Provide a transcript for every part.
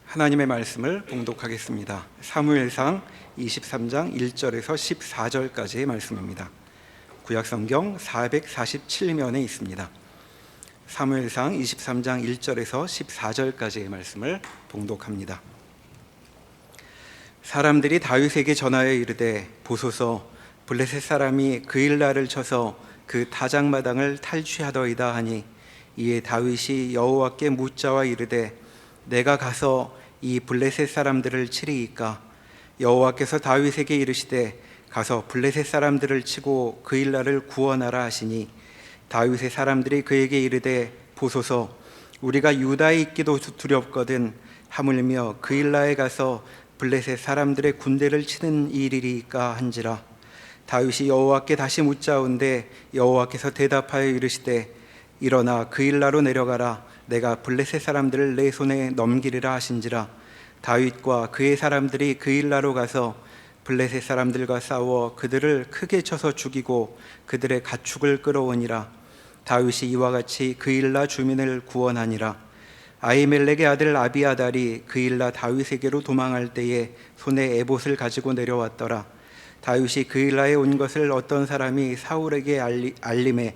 하나님의 말씀을 봉독하겠습니다. 사무엘상 23장 1절에서 14절까지의 말씀입니다. 구약성경 447면에 있습니다. 사무엘상 23장 1절에서 14절까지의 말씀을 봉독합니다. 사람들이 다윗에게 전하여 이르되, 보소서, 블레셋 사람이 그일라를 쳐서 그 타작마당을 탈취하더이다 하니, 이에 다윗이 여호와께 묻자와 이르되, 내가 가서 이 블레셋 사람들을 치리이까? 여호와께서 다윗에게 이르시되, 가서 블레셋 사람들을 치고 그일라를 구원하라 하시니, 다윗의 사람들이 그에게 이르되, 보소서, 우리가 유다에 있기도 두렵거든 하물며 그일라에 가서 블레셋 사람들의 군대를 치는 일이리까 한지라. 다윗이 여호와께 다시 묻자온데 여호와께서 대답하여 이르시되, 일어나 그일라로 내려가라. 내가 블레셋 사람들을 내 손에 넘기리라 하신지라. 다윗과 그의 사람들이 그일라로 가서 블레셋 사람들과 싸워 그들을 크게 쳐서 죽이고 그들의 가축을 끌어오니라. 다윗이 이와 같이 그일라 주민을 구원하니라. 아히멜렉의 아들 아비아달이 그일라 다윗에게로 도망할 때에 손에 에봇을 가지고 내려왔더라. 다윗이 그일라에 온 것을 어떤 사람이 사울에게 알림해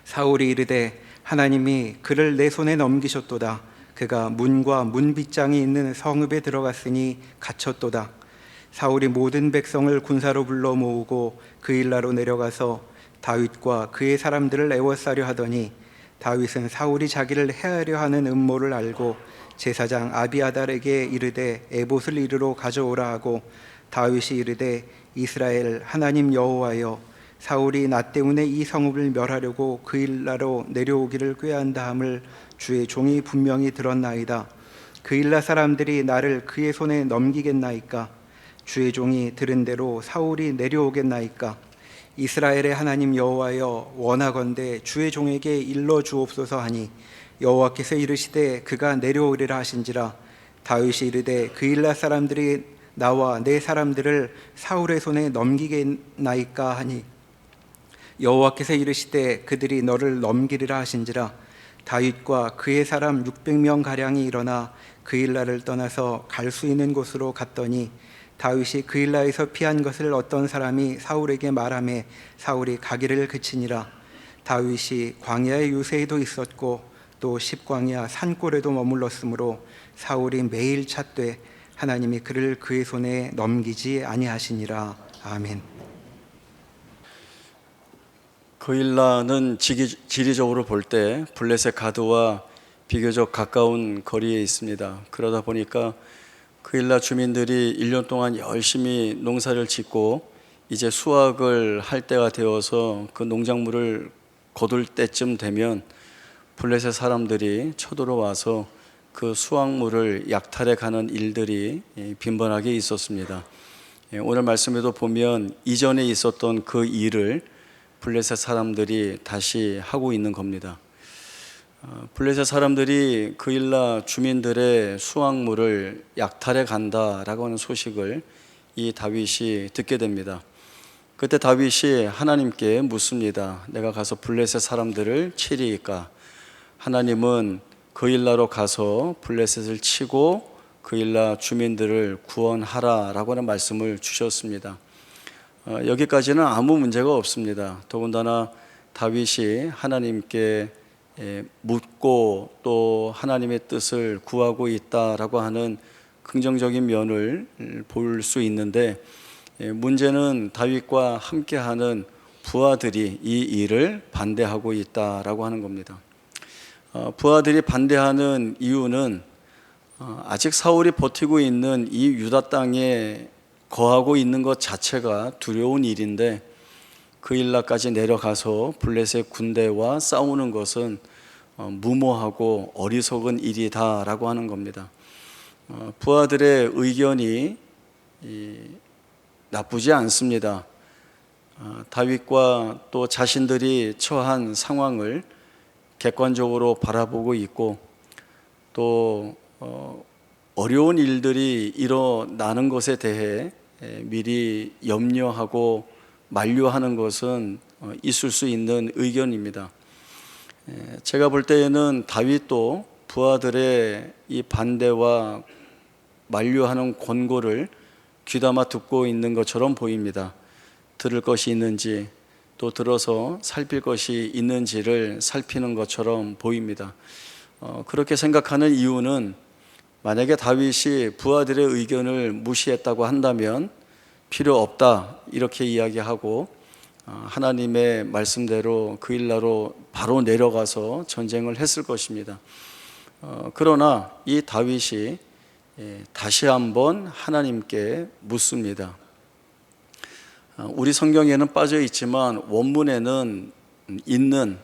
사울이 이르되, 하나님이 그를 내 손에 넘기셨도다. 그가 문과 문빗장이 있는 성읍에 들어갔으니 갇혔도다. 사울이 모든 백성을 군사로 불러 모으고 그일라로 내려가서 다윗과 그의 사람들을 애워싸려 하더니, 다윗은 사울이 자기를 해하려 하는 음모를 알고 제사장 아비아달에게 이르되 에봇을 이리로 가져오라 하고, 다윗이 이르되, 이스라엘 하나님 여호와여, 사울이 나 때문에 이 성읍을 멸하려고 그일라로 내려오기를 꾀한다 함을 주의 종이 분명히 들었나이다. 그일라 사람들이 나를 그의 손에 넘기겠나이까? 주의 종이 들은 대로 사울이 내려오겠나이까? 이스라엘의 하나님 여호와여, 원하건대 주의 종에게 일러 주옵소서 하니, 여호와께서 이르시되 그가 내려오리라 하신지라. 다윗이 이르되, 그일라 사람들이 나와 내 사람들을 사울의 손에 넘기겠나이까 하니, 여호와께서 이르시되 그들이 너를 넘기리라 하신지라. 다윗과 그의 사람 600명 가량이 일어나 그일라를 떠나서 갈 수 있는 곳으로 갔더니, 다윗이 그일라에서 피한 것을 어떤 사람이 사울에게 말하매 사울이 가기를 그치니라. 다윗이 광야의 유세에도 있었고 또 십광야 산골에도 머물렀으므로 사울이 매일 찾되 하나님이 그를 그의 손에 넘기지 아니하시니라. 아멘. 그일라는 지리적으로 볼 때 블레셋 가드와 비교적 가까운 거리에 있습니다. 그러다 보니까 그일라 주민들이 1년 동안 열심히 농사를 짓고 이제 수확을 할 때가 되어서 그 농작물을 거둘 때쯤 되면 블레셋 사람들이 쳐들어와서 그 수확물을 약탈해 가는 일들이 빈번하게 있었습니다. 오늘 말씀에도 보면 이전에 있었던 그 일을 블레셋 사람들이 다시 하고 있는 겁니다. 블레셋 사람들이 그일라 주민들의 수확물을 약탈해 간다라고 하는 소식을 이 다윗이 듣게 됩니다. 그때 다윗이 하나님께 묻습니다. 내가 가서 블레셋 사람들을 치리이까? 하나님은 그일라로 가서 블레셋을 치고 그일라 주민들을 구원하라라고 하는 말씀을 주셨습니다. 여기까지는 아무 문제가 없습니다. 더군다나 다윗이 하나님께 묻고 또 하나님의 뜻을 구하고 있다라고 하는 긍정적인 면을 볼 수 있는데, 문제는 다윗과 함께하는 부하들이 이 일을 반대하고 있다라고 하는 겁니다. 부하들이 반대하는 이유는 아직 사울이 버티고 있는 이 유다 땅에 거하고 있는 것 자체가 두려운 일인데, 그일라까지 내려가서 블레셋 군대와 싸우는 것은 무모하고 어리석은 일이다라고 하는 겁니다. 부하들의 의견이 나쁘지 않습니다. 다윗과 또 자신들이 처한 상황을 객관적으로 바라보고 있고, 또 어려운 일들이 일어나는 것에 대해 미리 염려하고 만류하는 것은 있을 수 있는 의견입니다. 제가 볼 때에는 다윗도 부하들의 이 반대와 만류하는 권고를 귀담아 듣고 있는 것처럼 보입니다. 들을 것이 있는지 또 들어서 살필 것이 있는지를 살피는 것처럼 보입니다. 그렇게 생각하는 이유는 만약에 다윗이 부하들의 의견을 무시했다고 한다면 필요 없다 이렇게 이야기하고 하나님의 말씀대로 그 일나로 바로 내려가서 전쟁을 했을 것입니다. 그러나 이 다윗이 다시 한번 하나님께 묻습니다. 우리 성경에는 빠져 있지만 원문에는 있는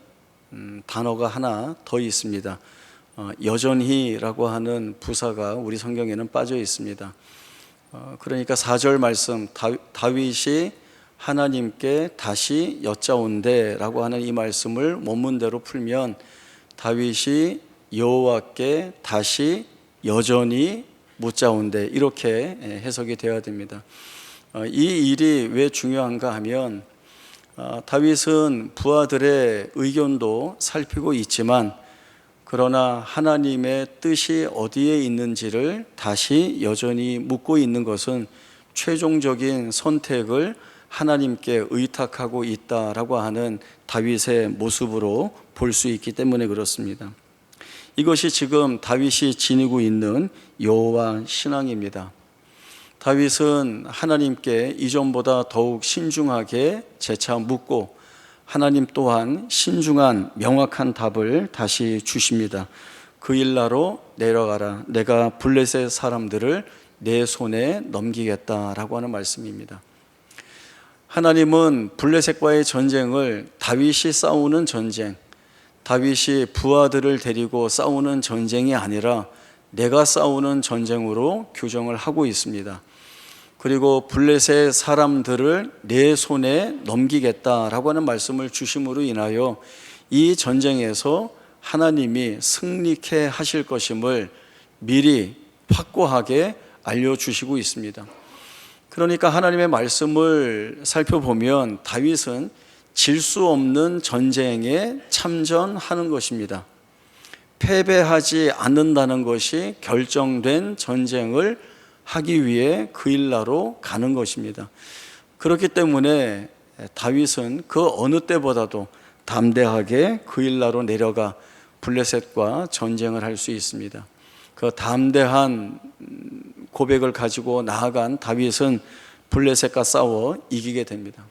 단어가 하나 더 있습니다. 여전히라고 하는 부사가 우리 성경에는 빠져 있습니다. 그러니까 4절 말씀 다윗이 하나님께 다시 여짜온대라고 하는 이 말씀을 원문대로 풀면 다윗이 여호와께 다시 여전히 묻자온대 이렇게 해석이 되어야 됩니다. 이 일이 왜 중요한가 하면 다윗은 부하들의 의견도 살피고 있지만 그러나 하나님의 뜻이 어디에 있는지를 다시 여전히 묻고 있는 것은 최종적인 선택을 하나님께 의탁하고 있다라고 하는 다윗의 모습으로 볼 수 있기 때문에 그렇습니다. 이것이 지금 다윗이 지니고 있는 여호와 신앙입니다. 다윗은 하나님께 이전보다 더욱 신중하게 재차 묻고 하나님 또한 신중한 명확한 답을 다시 주십니다. 그 일나로 내려가라. 내가 블레셋 사람들을 내 손에 넘기겠다라고 하는 말씀입니다. 하나님은 블레셋과의 전쟁을 다윗이 싸우는 전쟁, 다윗이 부하들을 데리고 싸우는 전쟁이 아니라 내가 싸우는 전쟁으로 규정을 하고 있습니다. 그리고 블레셋 사람들을 내 손에 넘기겠다라고 하는 말씀을 주심으로 인하여 이 전쟁에서 하나님이 승리케 하실 것임을 미리 확고하게 알려주시고 있습니다. 그러니까 하나님의 말씀을 살펴보면 다윗은 질 수 없는 전쟁에 참전하는 것입니다. 패배하지 않는다는 것이 결정된 전쟁을 하기 위해 그 일나로 가는 것입니다. 그렇기 때문에 다윗은 그 어느 때보다도 담대하게 그 일나로 내려가 블레셋과 전쟁을 할 수 있습니다. 그 담대한 고백을 가지고 나아간 다윗은 블레셋과 싸워 이기게 됩니다.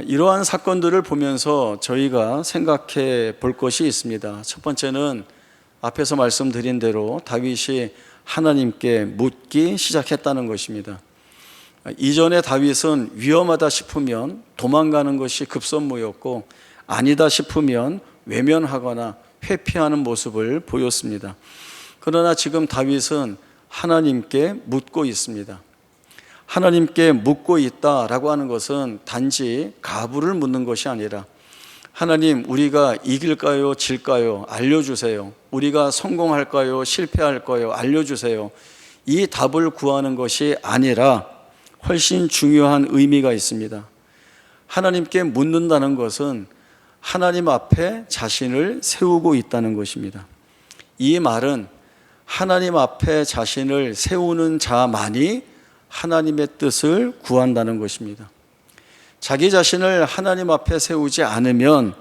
이러한 사건들을 보면서 저희가 생각해 볼 것이 있습니다. 첫 번째는 앞에서 말씀드린 대로 다윗이 하나님께 묻기 시작했다는 것입니다. 이전에 다윗은 위험하다 싶으면 도망가는 것이 급선무였고 아니다 싶으면 외면하거나 회피하는 모습을 보였습니다. 그러나 지금 다윗은 하나님께 묻고 있습니다. 하나님께 묻고 있다라고 하는 것은 단지 가부를 묻는 것이 아니라 하나님, 우리가 이길까요? 질까요? 알려주세요. 우리가 성공할까요? 실패할까요? 알려주세요. 이 답을 구하는 것이 아니라 훨씬 중요한 의미가 있습니다. 하나님께 묻는다는 것은 하나님 앞에 자신을 세우고 있다는 것입니다. 이 말은 하나님 앞에 자신을 세우는 자만이 하나님의 뜻을 구한다는 것입니다. 자기 자신을 하나님 앞에 세우지 않으면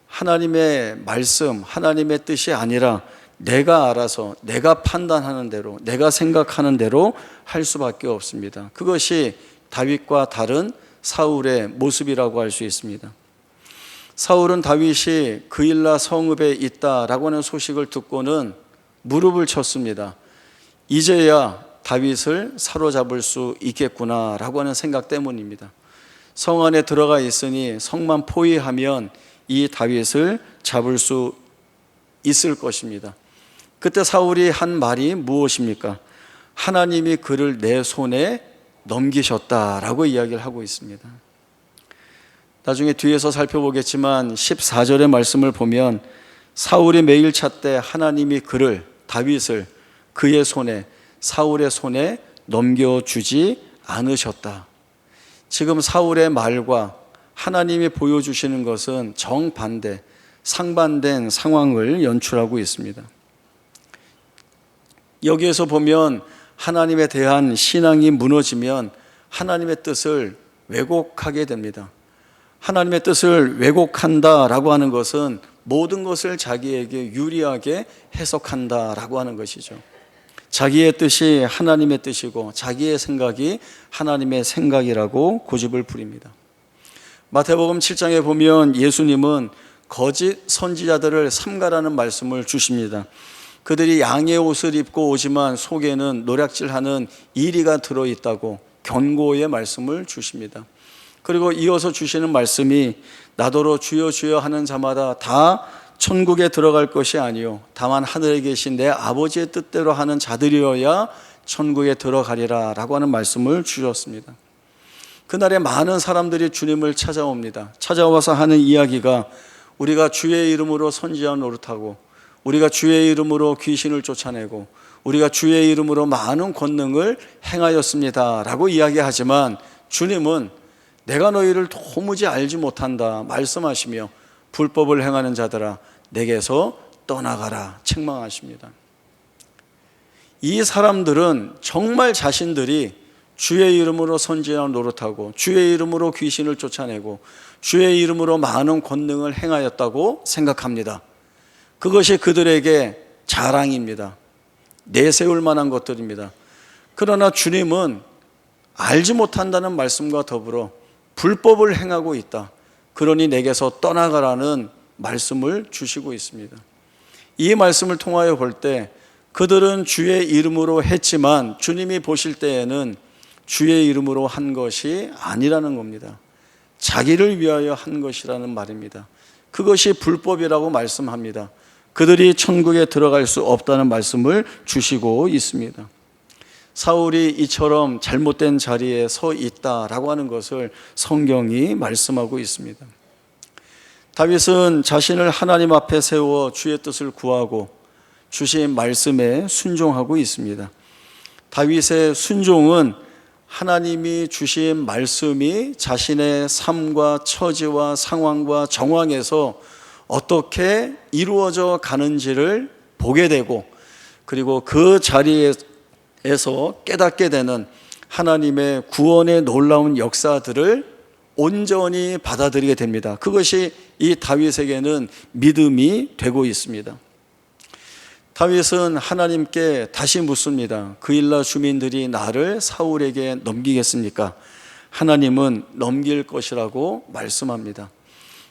하나님의 말씀, 하나님의 뜻이 아니라 내가 알아서, 내가 판단하는 대로, 내가 생각하는 대로 할 수밖에 없습니다. 그것이 다윗과 다른 사울의 모습이라고 할 수 있습니다. 사울은 다윗이 그일라 성읍에 있다라고 하는 소식을 듣고는 무릎을 쳤습니다. 이제야 다윗을 사로잡을 수 있겠구나라고 하는 생각 때문입니다. 성 안에 들어가 있으니 성만 포위하면 이 다윗을 잡을 수 있을 것입니다. 그때 사울이 한 말이 무엇입니까? 하나님이 그를 내 손에 넘기셨다라고 이야기를 하고 있습니다. 나중에 뒤에서 살펴보겠지만 14절의 말씀을 보면 사울이 매일 찾되 하나님이 그를, 다윗을 그의 손에, 사울의 손에 넘겨주지 않으셨다. 지금 사울의 말과 하나님이 보여주시는 것은 정반대, 상반된 상황을 연출하고 있습니다. 여기에서 보면 하나님에 대한 신앙이 무너지면 하나님의 뜻을 왜곡하게 됩니다. 하나님의 뜻을 왜곡한다라고 하는 것은 모든 것을 자기에게 유리하게 해석한다라고 하는 것이죠. 자기의 뜻이 하나님의 뜻이고 자기의 생각이 하나님의 생각이라고 고집을 부립니다. 마태복음 7장에 보면 예수님은 거짓 선지자들을 삼가라는 말씀을 주십니다. 그들이 양의 옷을 입고 오지만 속에는 노략질하는 이리가 들어있다고 경고의 말씀을 주십니다. 그리고 이어서 주시는 말씀이 나더러 주여 주여 하는 자마다 다 천국에 들어갈 것이 아니요 다만 하늘에 계신 내 아버지의 뜻대로 하는 자들이어야 천국에 들어가리라 라고 하는 말씀을 주셨습니다. 그날에 많은 사람들이 주님을 찾아옵니다. 찾아와서 하는 이야기가 우리가 주의 이름으로 선지자 노릇하고 우리가 주의 이름으로 귀신을 쫓아내고 우리가 주의 이름으로 많은 권능을 행하였습니다 라고 이야기하지만 주님은 내가 너희를 도무지 알지 못한다 말씀하시며 불법을 행하는 자들아 내게서 떠나가라 책망하십니다. 이 사람들은 정말 자신들이 주의 이름으로 선지자 노릇하고 주의 이름으로 귀신을 쫓아내고 주의 이름으로 많은 권능을 행하였다고 생각합니다. 그것이 그들에게 자랑입니다. 내세울 만한 것들입니다. 그러나 주님은 알지 못한다는 말씀과 더불어 불법을 행하고 있다. 그러니 내게서 떠나가라는 말씀을 주시고 있습니다. 이 말씀을 통하여 볼 때 그들은 주의 이름으로 했지만 주님이 보실 때에는 주의 이름으로 한 것이 아니라는 겁니다. 자기를 위하여 한 것이라는 말입니다. 그것이 불법이라고 말씀합니다. 그들이 천국에 들어갈 수 없다는 말씀을 주시고 있습니다. 사울이 이처럼 잘못된 자리에 서 있다라고 하는 것을 성경이 말씀하고 있습니다. 다윗은 자신을 하나님 앞에 세워 주의 뜻을 구하고 주신 말씀에 순종하고 있습니다. 다윗의 순종은 하나님이 주신 말씀이 자신의 삶과 처지와 상황과 정황에서 어떻게 이루어져 가는지를 보게 되고 그리고 그 자리에서 깨닫게 되는 하나님의 구원의 놀라운 역사들을 온전히 받아들이게 됩니다. 그것이 이 다윗에게는 믿음이 되고 있습니다. 다윗은 하나님께 다시 묻습니다. 그일라 주민들이 나를 사울에게 넘기겠습니까? 하나님은 넘길 것이라고 말씀합니다.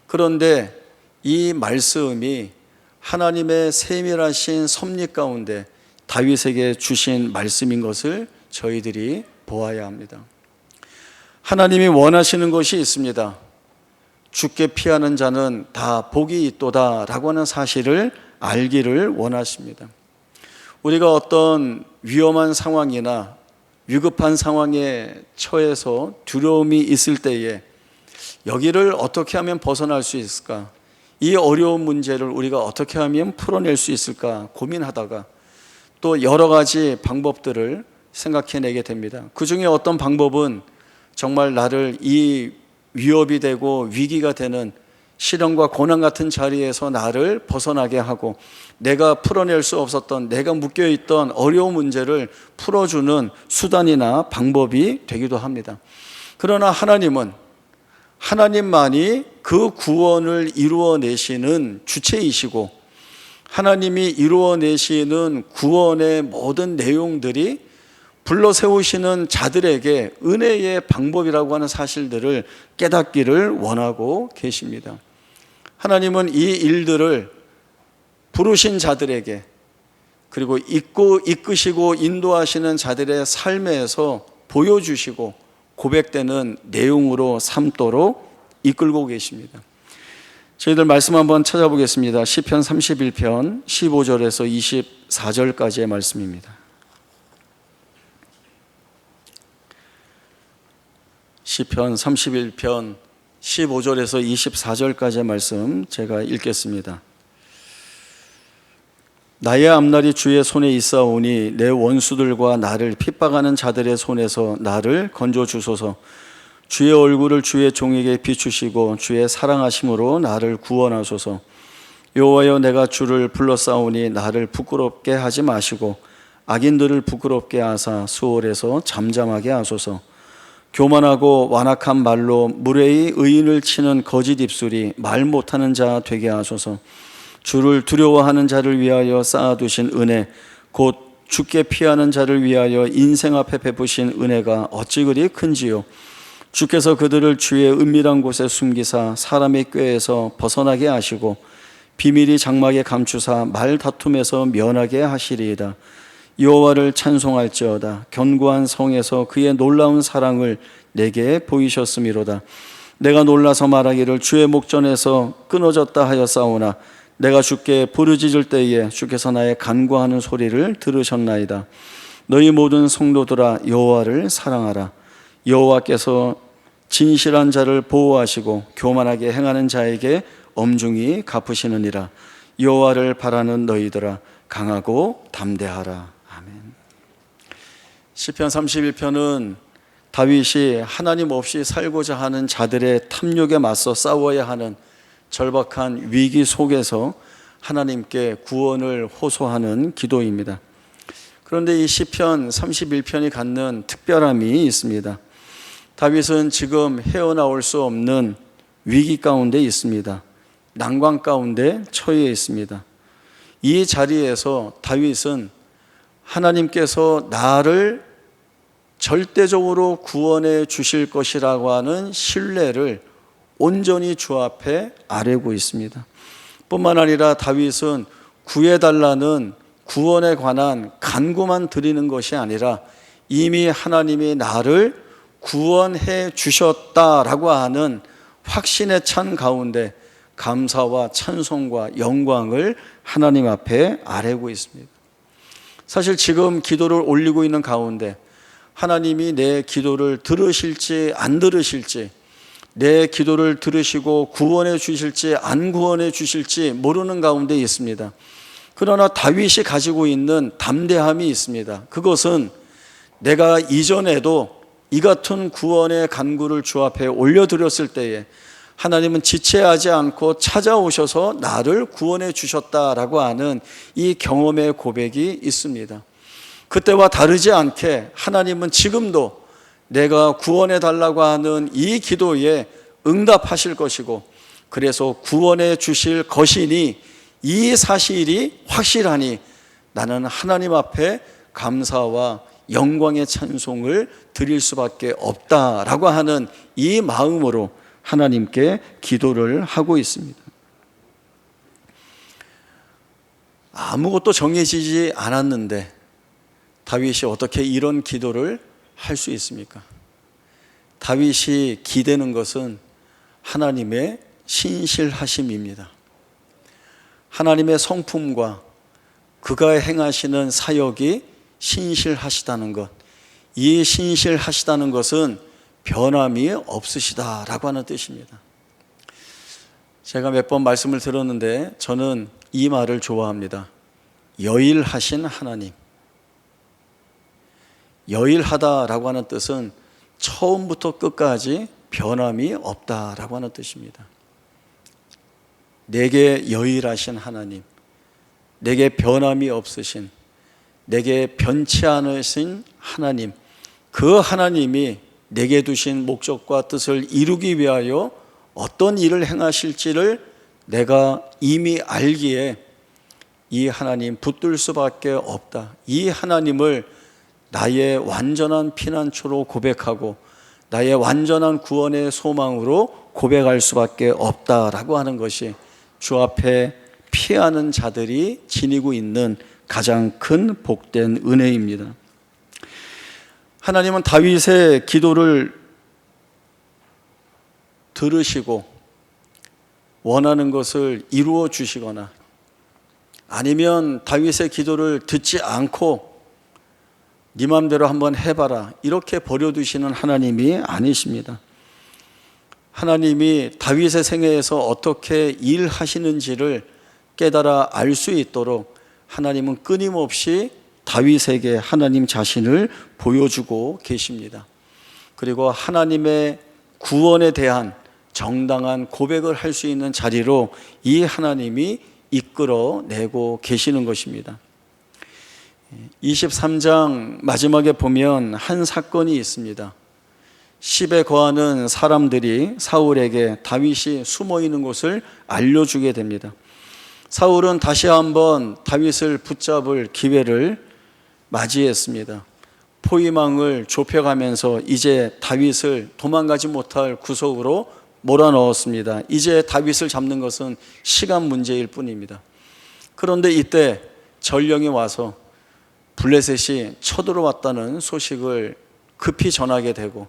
그런데 이 말씀이 하나님의 세밀하신 섭리 가운데 다윗에게 주신 말씀인 것을 저희들이 보아야 합니다. 하나님이 원하시는 것이 있습니다. 죽게 피하는 자는 다 복이 있도다 라고 하는 사실을 알기를 원하십니다. 우리가 어떤 위험한 상황이나 위급한 상황에 처해서 두려움이 있을 때에 여기를 어떻게 하면 벗어날 수 있을까? 이 어려운 문제를 우리가 어떻게 하면 풀어낼 수 있을까 고민하다가 또 여러 가지 방법들을 생각해내게 됩니다. 그 중에 어떤 방법은 정말 나를 이 위협이 되고 위기가 되는 시련과 고난 같은 자리에서 나를 벗어나게 하고 내가 풀어낼 수 없었던 내가 묶여있던 어려운 문제를 풀어주는 수단이나 방법이 되기도 합니다. 그러나 하나님은 하나님만이 그 구원을 이루어내시는 주체이시고 하나님이 이루어내시는 구원의 모든 내용들이 불러 세우시는 자들에게 은혜의 방법이라고 하는 사실들을 깨닫기를 원하고 계십니다. 하나님은 이 일들을 부르신 자들에게 그리고 이끄시고 인도하시는 자들의 삶에서 보여주시고 고백되는 내용으로 삼도록 이끌고 계십니다. 저희들 말씀 한번 찾아보겠습니다. 시편 31편 15절에서 24절까지의 말씀입니다. 시편 31편 15절에서 24절까지의 말씀 제가 읽겠습니다. 나의 앞날이 주의 손에 있사오니 내 원수들과 나를 핍박하는 자들의 손에서 나를 건져 주소서. 주의 얼굴을 주의 종에게 비추시고 주의 사랑하심으로 나를 구원하소서. 여호와여 내가 주를 불러싸오니 나를 부끄럽게 하지 마시고 악인들을 부끄럽게 하사 수월에서 잠잠하게 하소서. 교만하고 완악한 말로 무례히 의인을 치는 거짓 입술이 말 못하는 자 되게 하소서. 주를 두려워하는 자를 위하여 쌓아두신 은혜, 곧 주께 피하는 자를 위하여 인생 앞에 베푸신 은혜가 어찌 그리 큰지요. 주께서 그들을 주의 은밀한 곳에 숨기사 사람의 꾀에서 벗어나게 하시고 비밀이 장막에 감추사 말다툼에서 면하게 하시리이다. 여호와를 찬송할지어다. 견고한 성에서 그의 놀라운 사랑을 내게 보이셨음이로다. 내가 놀라서 말하기를 주의 목전에서 끊어졌다 하였사오나 내가 주께 부르짖을 때에 주께서 나의 간구하는 소리를 들으셨나이다. 너희 모든 성도들아 여호와를 사랑하라. 여호와께서 진실한 자를 보호하시고 교만하게 행하는 자에게 엄중히 갚으시느니라. 여호와를 바라는 너희들아 강하고 담대하라. 아멘. 시편 31편은 다윗이 하나님 없이 살고자 하는 자들의 탐욕에 맞서 싸워야 하는 절박한 위기 속에서 하나님께 구원을 호소하는 기도입니다. 그런데 이 시편 31편이 갖는 특별함이 있습니다. 다윗은 지금 헤어나올 수 없는 위기 가운데 있습니다. 난관 가운데 처해 있습니다. 이 자리에서 다윗은 하나님께서 나를 절대적으로 구원해 주실 것이라고 하는 신뢰를 온전히 주 앞에 아뢰고 있습니다. 뿐만 아니라 다윗은 구해달라는 구원에 관한 간구만 드리는 것이 아니라 이미 하나님이 나를 구원해 주셨다라고 하는 확신에 찬 가운데 감사와 찬송과 영광을 하나님 앞에 아뢰고 있습니다. 사실 지금 기도를 올리고 있는 가운데 하나님이 내 기도를 들으실지 안 들으실지, 내 기도를 들으시고 구원해 주실지 안 구원해 주실지 모르는 가운데 있습니다. 그러나 다윗이 가지고 있는 담대함이 있습니다. 그것은 내가 이전에도 이 같은 구원의 간구를 주 앞에 올려드렸을 때에 하나님은 지체하지 않고 찾아오셔서 나를 구원해 주셨다라고 하는 이 경험의 고백이 있습니다. 그때와 다르지 않게 하나님은 지금도 내가 구원해 달라고 하는 이 기도에 응답하실 것이고, 그래서 구원해 주실 것이니 이 사실이 확실하니 나는 하나님 앞에 감사와 영광의 찬송을 드릴 수밖에 없다라고 하는 이 마음으로 하나님께 기도를 하고 있습니다. 아무것도 정해지지 않았는데 다윗이 어떻게 이런 기도를 할 수 있습니까? 다윗이 기대는 것은 하나님의 신실하심입니다. 하나님의 성품과 그가 행하시는 사역이 신실하시다는 것, 이 신실하시다는 것은 변함이 없으시다라고 하는 뜻입니다. 제가 몇 번 말씀을 들었는데 저는 이 말을 좋아합니다. 여일하신 하나님. 여일하다라고 하는 뜻은 처음부터 끝까지 변함이 없다라고 하는 뜻입니다. 내게 여일하신 하나님, 내게 변함이 없으신, 내게 변치 않으신 하나님, 그 하나님이 내게 두신 목적과 뜻을 이루기 위하여 어떤 일을 행하실지를 내가 이미 알기에 이 하나님 붙들 수밖에 없다. 이 하나님을 나의 완전한 피난처로 고백하고 나의 완전한 구원의 소망으로 고백할 수밖에 없다라고 하는 것이 주 앞에 피하는 자들이 지니고 있는 가장 큰 복된 은혜입니다. 하나님은 다윗의 기도를 들으시고 원하는 것을 이루어 주시거나 아니면 다윗의 기도를 듣지 않고 네 맘대로 한번 해봐라 이렇게 버려두시는 하나님이 아니십니다. 하나님이 다윗의 생애에서 어떻게 일하시는지를 깨달아 알 수 있도록 하나님은 끊임없이 다윗에게 하나님 자신을 보여주고 계십니다. 그리고 하나님의 구원에 대한 정당한 고백을 할 수 있는 자리로 이 하나님이 이끌어내고 계시는 것입니다. 23장 마지막에 보면 한 사건이 있습니다. 십에 거하는 사람들이 사울에게 다윗이 숨어 있는 곳을 알려주게 됩니다. 사울은 다시 한번 다윗을 붙잡을 기회를 맞이했습니다. 포위망을 좁혀가면서 이제 다윗을 도망가지 못할 구석으로 몰아넣었습니다. 이제 다윗을 잡는 것은 시간 문제일 뿐입니다. 그런데 이때 전령이 와서 블레셋이 쳐들어왔다는 소식을 급히 전하게 되고,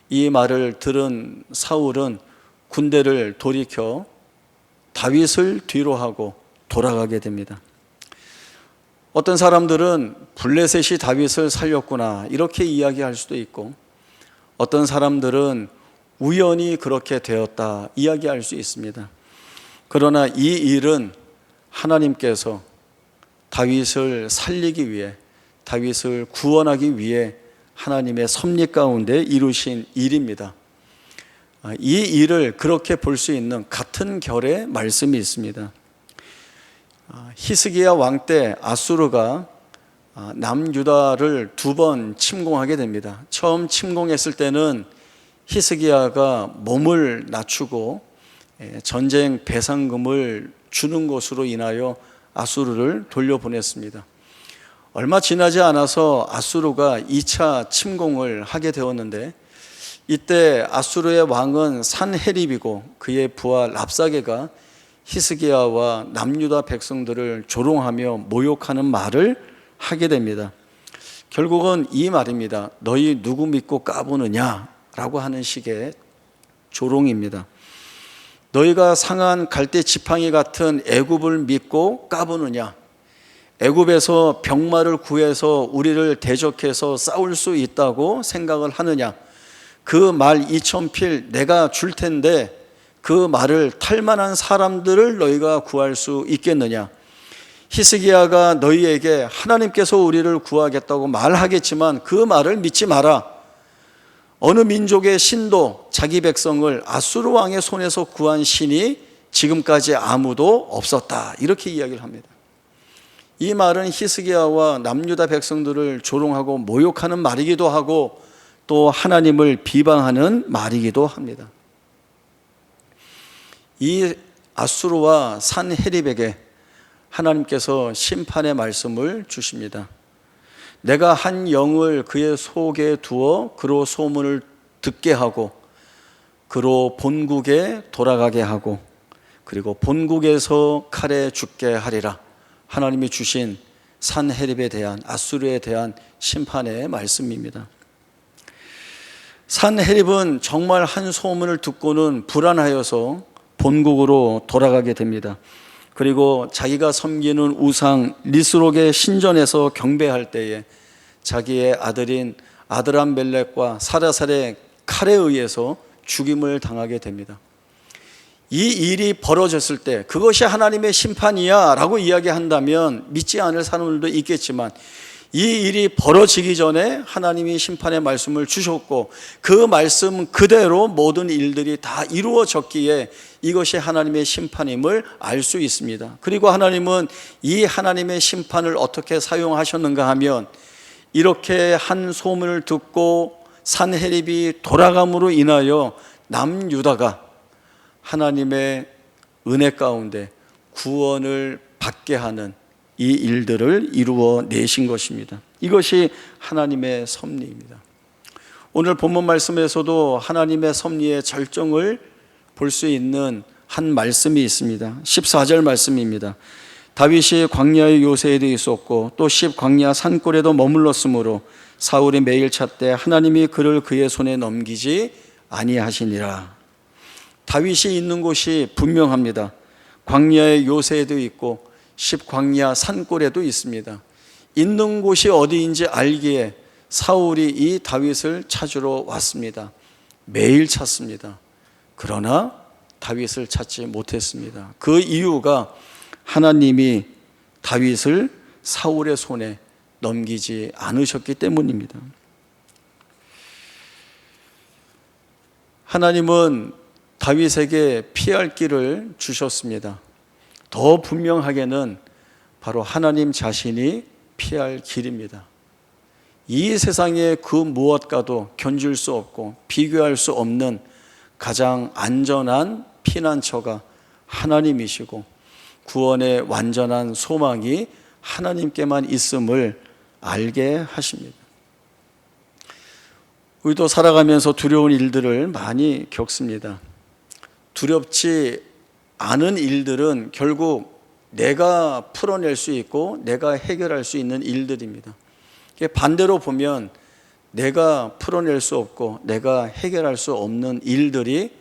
이 말을 들은 사울은 군대를 돌이켜 다윗을 뒤로 하고 돌아가게 됩니다. 어떤 사람들은 블레셋이 다윗을 살렸구나 이렇게 이야기할 수도 있고, 어떤 사람들은 우연히 그렇게 되었다 이야기할 수 있습니다. 그러나 이 일은 하나님께서 다윗을 살리기 위해, 다윗을 구원하기 위해 하나님의 섭리 가운데 이루신 일입니다. 이 일을 그렇게 볼 수 있는 같은 결의 말씀이 있습니다. 히스기야 왕 때 아수르가 남유다를 2번 침공하게 됩니다. 처음 침공했을 때는 히스기야가 몸을 낮추고 전쟁 배상금을 주는 것으로 인하여 아수르를 돌려보냈습니다. 얼마 지나지 않아서 아수르가 2차 침공을 하게 되었는데, 이때 아수르의 왕은 산헤립이고 그의 부하 랍사게가 히스기야와 남유다 백성들을 조롱하며 모욕하는 말을 하게 됩니다. 결국은 이 말입니다. 너희 누구 믿고 까부느냐 라고 하는 식의 조롱입니다. 너희가 상한 갈대 지팡이 같은 애굽을 믿고 까부느냐, 애굽에서 병마를 구해서 우리를 대적해서 싸울 수 있다고 생각을 하느냐, 그 말 2,000필 내가 줄 텐데 그 말을 탈만한 사람들을 너희가 구할 수 있겠느냐. 히스기야가 너희에게 하나님께서 우리를 구하겠다고 말하겠지만 그 말을 믿지 마라. 어느 민족의 신도 자기 백성을 아수르 왕의 손에서 구한 신이 지금까지 아무도 없었다 이렇게 이야기를 합니다. 이 말은 히스기야와 남유다 백성들을 조롱하고 모욕하는 말이기도 하고 또 하나님을 비방하는 말이기도 합니다. 이 아수르와 산헤립에게 하나님께서 심판의 말씀을 주십니다. 내가 한 영을 그의 속에 두어 그로 소문을 듣게 하고 그로 본국에 돌아가게 하고 그리고 본국에서 칼에 죽게 하리라. 하나님이 주신 산헤립에 대한, 아수르에 대한 심판의 말씀입니다. 산헤립은 정말 한 소문을 듣고는 불안하여서 본국으로 돌아가게 됩니다. 그리고 자기가 섬기는 우상 리스록의 신전에서 경배할 때에 자기의 아들인 아드람멜렉과 사라살의 칼에 의해서 죽임을 당하게 됩니다. 이 일이 벌어졌을 때 그것이 하나님의 심판이야 라고 이야기한다면 믿지 않을 사람들도 있겠지만, 이 일이 벌어지기 전에 하나님이 심판의 말씀을 주셨고 그 말씀 그대로 모든 일들이 다 이루어졌기에 이것이 하나님의 심판임을 알 수 있습니다. 그리고 하나님은 이 하나님의 심판을 어떻게 사용하셨는가 하면, 이렇게 한 소문을 듣고 산헤립이 돌아감으로 인하여 남유다가 하나님의 은혜 가운데 구원을 받게 하는 이 일들을 이루어 내신 것입니다. 이것이 하나님의 섭리입니다. 오늘 본문 말씀에서도 하나님의 섭리의 절정을 볼 수 있는 한 말씀이 있습니다. 14절 말씀입니다. 다윗이 광야의 요새에도 있었고 또 광야 산골에도 머물렀으므로 사울이 매일 찾되 하나님이 그를 그의 손에 넘기지 아니하시니라. 다윗이 있는 곳이 분명합니다. 광야의 요새에도 있고 광야 산골에도 있습니다. 있는 곳이 어디인지 알기에 사울이 이 다윗을 찾으러 왔습니다. 매일 찾습니다. 그러나 다윗을 찾지 못했습니다. 그 이유가 하나님이 다윗을 사울의 손에 넘기지 않으셨기 때문입니다. 하나님은 다윗에게 피할 길을 주셨습니다. 더 분명하게는 바로 하나님 자신이 피할 길입니다. 이 세상의 그 무엇과도 견줄 수 없고 비교할 수 없는 가장 안전한 피난처가 하나님이시고 구원의 완전한 소망이 하나님께만 있음을 알게 하십니다. 우리도 살아가면서 두려운 일들을 많이 겪습니다. 두렵지 않은 일들은 결국 내가 풀어낼 수 있고 내가 해결할 수 있는 일들입니다. 반대로 보면 내가 풀어낼 수 없고 내가 해결할 수 없는 일들이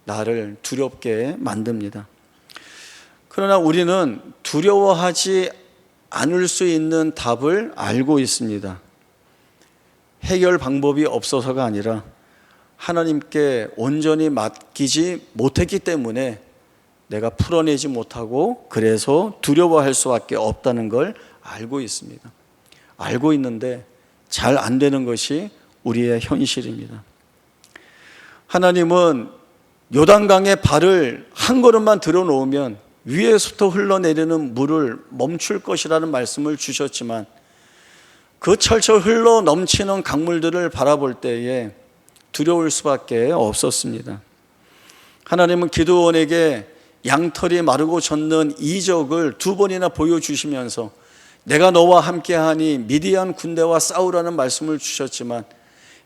나를 두렵게 만듭니다. 그러나 우리는 두려워하지 않을 수 있는 답을 알고 있습니다. 해결 방법이 없어서가 아니라 하나님께 온전히 맡기지 못했기 때문에 내가 풀어내지 못하고 그래서 두려워할 수밖에 없다는 걸 알고 있습니다. 알고 있는데 잘 안 되는 것이 우리의 현실입니다. 하나님은 요단강에 발을 한 걸음만 들어놓으면 위에서부터 흘러내리는 물을 멈출 것이라는 말씀을 주셨지만 그 철철 흘러 넘치는 강물들을 바라볼 때에 두려울 수밖에 없었습니다. 하나님은 기드온에게 양털이 마르고 젖는 이적을 2번이나 보여주시면서 내가 너와 함께하니 미디안 군대와 싸우라는 말씀을 주셨지만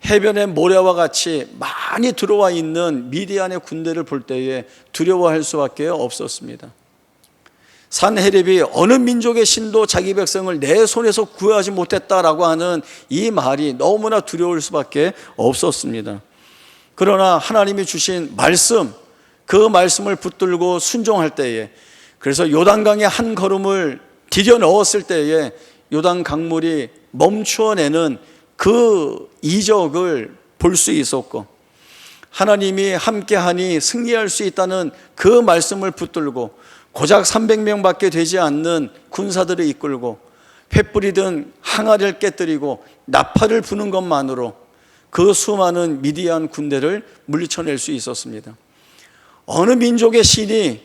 해변의 모래와 같이 많이 들어와 있는 미디안의 군대를 볼 때에 두려워할 수밖에 없었습니다. 산헤립이 어느 민족의 신도 자기 백성을 내 손에서 구하지 못했다라고 하는 이 말이 너무나 두려울 수밖에 없었습니다. 그러나 하나님이 주신 말씀, 그 말씀을 붙들고 순종할 때에, 그래서 요단강에 한 걸음을 디뎌 넣었을 때에 요단 강물이 멈추어내는 그 이적을 볼 수 있었고, 하나님이 함께하니 승리할 수 있다는 그 말씀을 붙들고 고작 300명밖에 되지 않는 군사들을 이끌고 횃불이든 항아리를 깨뜨리고 나팔을 부는 것만으로 그 수많은 미디안 군대를 물리쳐낼 수 있었습니다. 어느 민족의 신이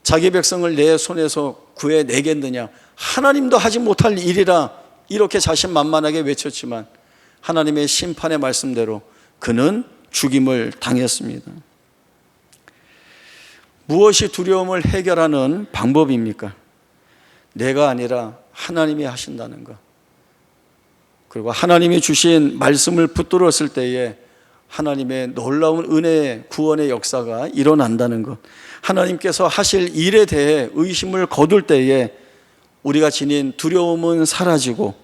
자기 백성을 내 손에서 구해내겠느냐, 하나님도 하지 못할 일이라 이렇게 자신만만하게 외쳤지만 하나님의 심판의 말씀대로 그는 죽임을 당했습니다. 무엇이 두려움을 해결하는 방법입니까? 내가 아니라 하나님이 하신다는 것, 그리고 하나님이 주신 말씀을 붙들었을 때에 하나님의 놀라운 은혜의 구원의 역사가 일어난다는 것, 하나님께서 하실 일에 대해 의심을 거둘 때에 우리가 지닌 두려움은 사라지고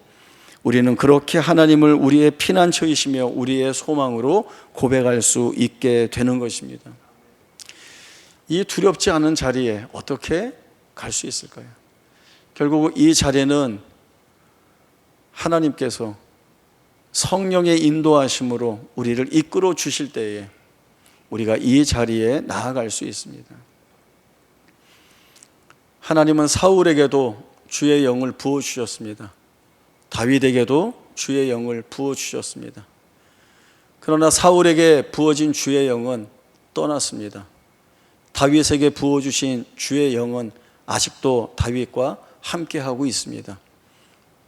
우리는 그렇게 하나님을 우리의 피난처이시며 우리의 소망으로 고백할 수 있게 되는 것입니다. 이 두렵지 않은 자리에 어떻게 갈 수 있을까요? 결국 이 자리는 하나님께서 성령의 인도하심으로 우리를 이끌어 주실 때에 우리가 이 자리에 나아갈 수 있습니다. 하나님은 사울에게도 주의 영을 부어주셨습니다. 다윗에게도 주의 영을 부어주셨습니다. 그러나 사울에게 부어진 주의 영은 떠났습니다. 다윗에게 부어주신 주의 영은 아직도 다윗과 함께하고 있습니다.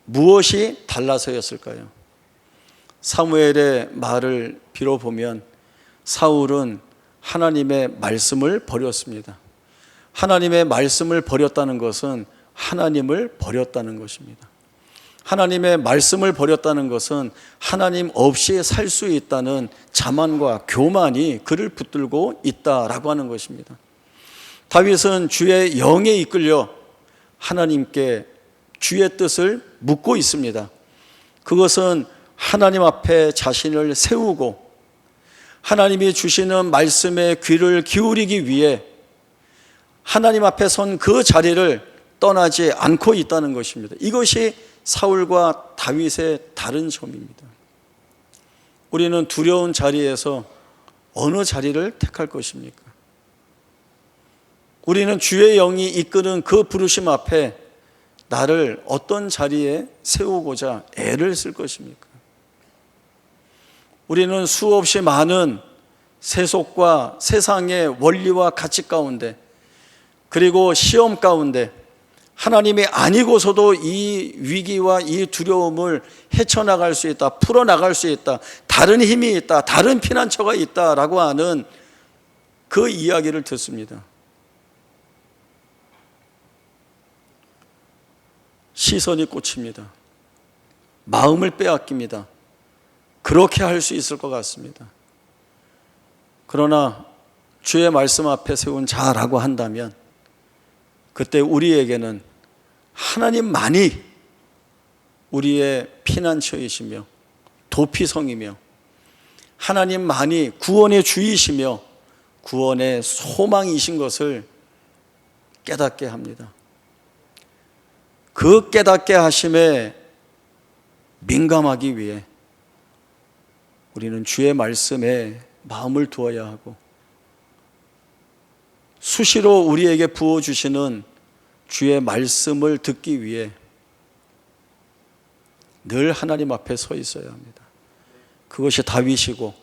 무엇이 달라서였을까요? 사무엘의 말을 빌어보면 사울은 하나님의 말씀을 버렸습니다. 하나님의 말씀을 버렸다는 것은 하나님을 버렸다는 것입니다. 하나님의 말씀을 버렸다는 것은 하나님 없이 살 수 있다는 자만과 교만이 그를 붙들고 있다라고 하는 것입니다. 다윗은 주의 영에 이끌려 하나님께 주의 뜻을 묻고 있습니다. 그것은 하나님 앞에 자신을 세우고 하나님이 주시는 말씀에 귀를 기울이기 위해 하나님 앞에 선 그 자리를 떠나지 않고 있다는 것입니다. 이것이 사울과 다윗의 다른 점입니다. 우리는 두려운 자리에서 어느 자리를 택할 것입니까? 우리는 주의 영이 이끄는 그 부르심 앞에 나를 어떤 자리에 세우고자 애를 쓸 것입니까? 우리는 수없이 많은 세속과 세상의 원리와 가치 가운데, 그리고 시험 가운데 하나님이 아니고서도 이 위기와 이 두려움을 헤쳐나갈 수 있다, 풀어나갈 수 있다, 다른 힘이 있다, 다른 피난처가 있다라고 하는 그 이야기를 듣습니다. 시선이 꽂힙니다. 마음을 빼앗깁니다. 그렇게 할 수 있을 것 같습니다. 그러나 주의 말씀 앞에 세운 자라고 한다면 그때 우리에게는 하나님만이 우리의 피난처이시며 도피성이며 하나님만이 구원의 주이시며 구원의 소망이신 것을 깨닫게 합니다. 그 깨닫게 하심에 민감하기 위해 우리는 주의 말씀에 마음을 두어야 하고 수시로 우리에게 부어주시는 주의 말씀을 듣기 위해 늘 하나님 앞에 서 있어야 합니다. 그것이 다윗이고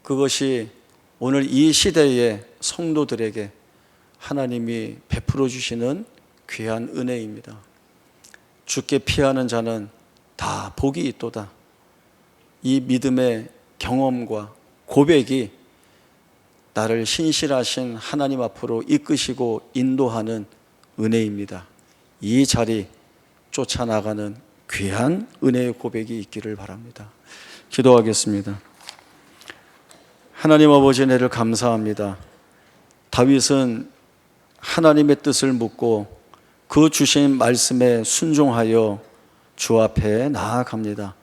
그것이 오늘 이 시대의 성도들에게 하나님이 베풀어 주시는 귀한 은혜입니다. 주께 피하는 자는 다 복이 있도다. 이 믿음의 경험과 고백이 나를 신실하신 하나님 앞으로 이끄시고 인도하는 은혜입니다. 이 자리 쫓아나가는 귀한 은혜의 고백이 있기를 바랍니다. 기도하겠습니다. 하나님 아버지, 은혜를 감사합니다. 다윗은 하나님의 뜻을 묻고 그 주신 말씀에 순종하여 주 앞에 나아갑니다.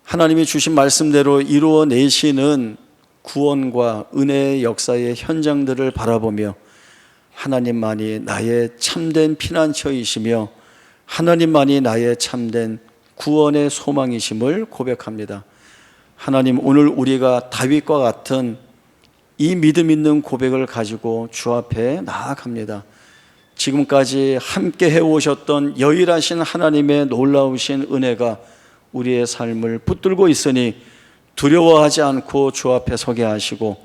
하나님이 주신 말씀대로 이루어내시는 구원과 은혜의 역사의 현장들을 바라보며 하나님만이 나의 참된 피난처이시며 하나님만이 나의 참된 구원의 소망이심을 고백합니다. 하나님, 오늘 우리가 다윗과 같은 이 믿음 있는 고백을 가지고 주 앞에 나아갑니다. 지금까지 함께 해오셨던 여일하신 하나님의 놀라우신 은혜가 우리의 삶을 붙들고 있으니 두려워하지 않고 주 앞에 서게 하시고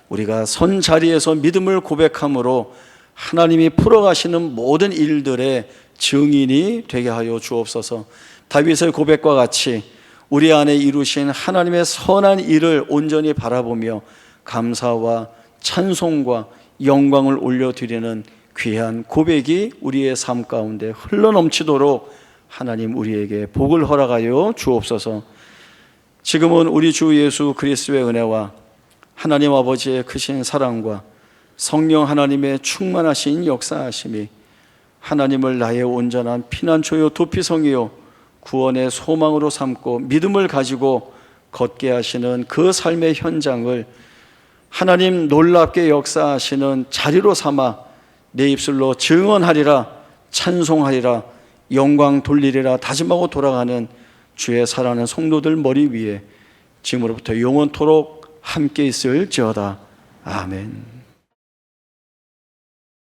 우리가 선 자리에서 믿음을 고백함으로 하나님이 풀어가시는 모든 일들의 증인이 되게 하여 주옵소서. 다윗의 고백과 같이 우리 안에 이루신 하나님의 선한 일을 온전히 바라보며 감사와 찬송과 영광을 올려드리는 귀한 고백이 우리의 삶 가운데 흘러넘치도록 하나님 우리에게 복을 허락하여 주옵소서. 지금은 우리 주 예수 그리스도의 은혜와 하나님 아버지의 크신 사랑과 성령 하나님의 충만하신 역사하심이 하나님을 나의 온전한 피난처요 도피성이요 구원의 소망으로 삼고 믿음을 가지고 걷게 하시는 그 삶의 현장을 하나님 놀랍게 역사하시는 자리로 삼아 내 입술로 증언하리라, 찬송하리라, 영광 돌리리라 다짐하고 돌아가는 주의 사랑하는 성도들 머리 위에 지금으로부터 영원토록 함께 있을지어다. 아멘.